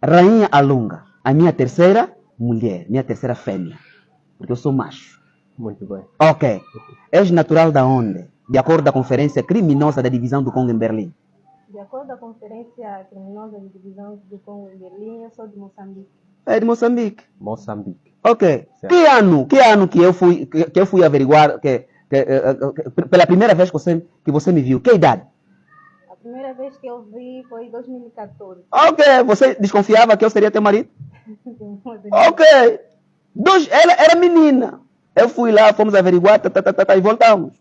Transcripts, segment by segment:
Rainha Alunga, a minha terceira mulher, minha terceira fêmea. Porque eu sou macho. Muito bem. Ok. És natural da onde? De acordo com a Conferência Criminosa da Divisão do Congo em Berlim. De acordo com a Conferência Criminosa de Divisão do Congo em Berlim, eu sou de Moçambique. É de Moçambique. Moçambique. Ok. Certo. Que ano que eu fui averiguar pela primeira vez que você me viu? Que idade? A primeira vez que eu vi foi em 2014. Ok. Você desconfiava que eu seria teu marido? Ok. Ela era menina. Eu fui lá, fomos averiguar, e voltamos.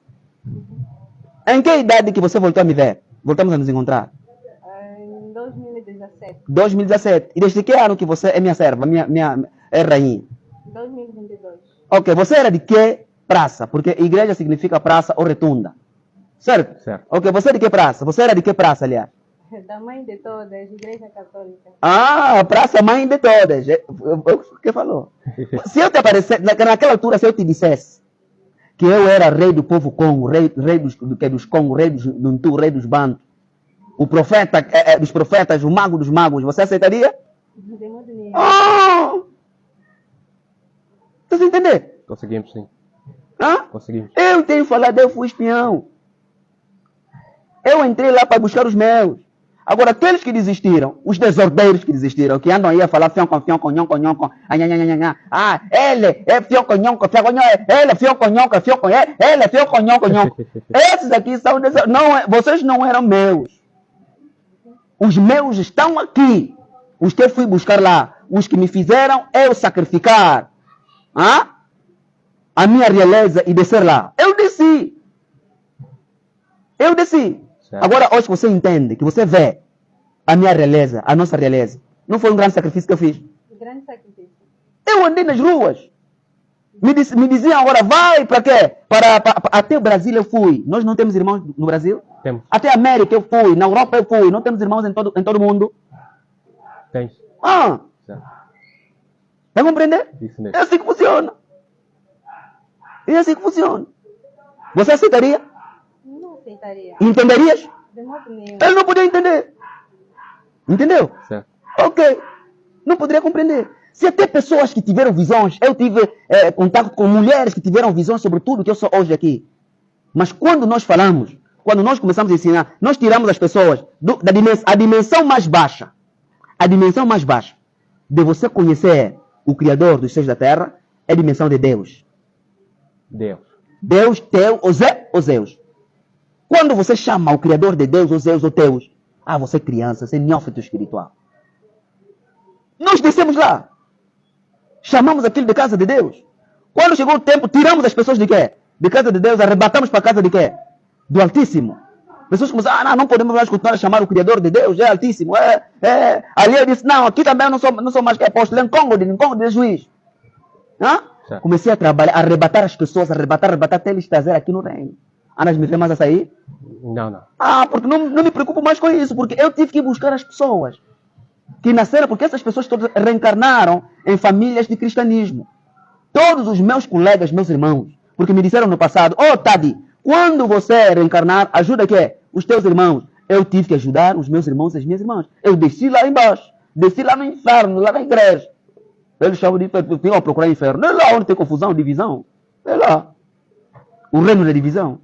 Em que idade que você voltou a me ver? Voltamos a nos encontrar? Em 2017. 2017. E desde que ano que você é minha serva, é rainha? 2022. Ok, você era de que praça? Porque igreja significa praça ou retunda. Certo? Certo. Ok, você é de que praça? Você era de que praça, aliás? Da mãe de todas, Igreja Católica. Ah, praça mãe de todas. O que falou? Se eu te aparecer, naquela altura, se eu te dissesse que eu era rei do povo Congo, rei dos Congo, rei dos Ntu, rei dos Bantu, o profeta dos profetas, o mago dos magos, você aceitaria? De modo nenhum. Oh! Você entender? Conseguimos, sim. Hã? Conseguimos. Eu tenho falado, eu fui espião. Eu entrei lá para buscar os meus. Agora, aqueles que desistiram, os desordeiros que desistiram, que andam aí a falar fionco, nhonco, ah, ele é fionco, nhonco, ele é fionco, nhonco, ele é fionco, nhonco. Esses aqui são vocês não eram meus. Os meus estão aqui. Os que eu fui buscar lá. Os que me fizeram eu sacrificar a minha realeza e descer lá. Eu desci. Certo. Agora, hoje você entende, que você vê a minha realeza, a nossa realeza. Não foi um grande sacrifício que eu fiz? Grande sacrifício. Eu andei nas ruas. Me diziam agora, vai para quê? Até o Brasil eu fui. Nós não temos irmãos no Brasil? Temos. Até a América eu fui. Na Europa eu fui. Não temos irmãos em todo mundo? Tens. Certo. Vai compreender? Isso mesmo. É assim que funciona. É assim que funciona. Você aceitaria? Não aceitaria. Entenderias? De modo nenhum. Ele não podia entender. Entendeu? Certo. Ok. Não poderia compreender. Se até pessoas que tiveram visões, eu tive contato com mulheres que tiveram visões sobre tudo que eu sou hoje aqui. Mas quando nós falamos, quando nós começamos a ensinar, nós tiramos as pessoas a dimensão mais baixa. A dimensão mais baixa de você conhecer o Criador dos céus da terra é a dimensão de Deus. Deus. Deus, teu, ou Zeus. Quando você chama o Criador de Deus, ou Zeus, ou teus, você é criança, você é neófito espiritual. Nós descemos lá. Chamamos aquilo de casa de Deus. Quando chegou o tempo, tiramos as pessoas de quê? De casa de Deus, arrebatamos para a casa de quê? Do Altíssimo. Pessoas começaram, não podemos mais continuar a chamar o Criador de Deus, é Altíssimo. Ali eu disse, não, aqui também eu não sou mais que apóstolo, em Congo de juiz. Comecei a trabalhar, a arrebatar as pessoas, arrebatar até eles trazer aqui no reino. Anas me vê mais a sair? Não. Porque não me preocupo mais com isso, porque eu tive que buscar as pessoas que nasceram, porque essas pessoas todas reencarnaram em famílias de cristianismo. Todos os meus colegas, meus irmãos, porque me disseram no passado, Tadi, quando você reencarnar, ajuda os teus irmãos. Eu tive que ajudar os meus irmãos e as minhas irmãs. Eu desci lá embaixo, desci lá no inferno, lá na igreja. Eles chamam de inferno, vinham procurar inferno. Não é lá onde tem confusão, divisão. É lá. O reino da divisão.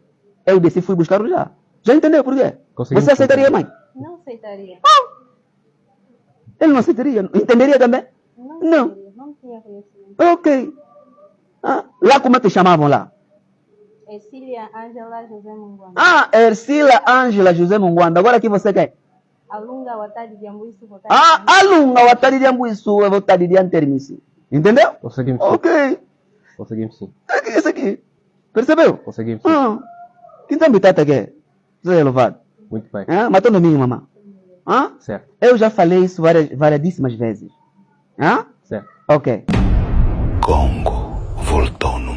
Eu desci e fui buscar já. Já entendeu por quê? Você aceitaria, mãe? Não aceitaria. Ele não aceitaria. Entenderia também? Não. Não tinha conhecimento. Ok. Lá como é que chamavam lá? Ercília Ângela José Munguanda. Ercília Ângela José Munguanda. Agora aqui você quer? Alunga Watadi de Ambuíçu. Alunga Watadi de Ambuíçu. Eu vou estar de Antermici. Entendeu? Conseguimos sim. Ok. Conseguimos sim. Esse aqui. Percebeu? Conseguimos sim. Quem está habitado aqui? Você é louvado. Muito bem. Matou no mim, mamãe. Certo. Eu já falei isso variadíssimas vezes. Certo. Ok. Congo voltou no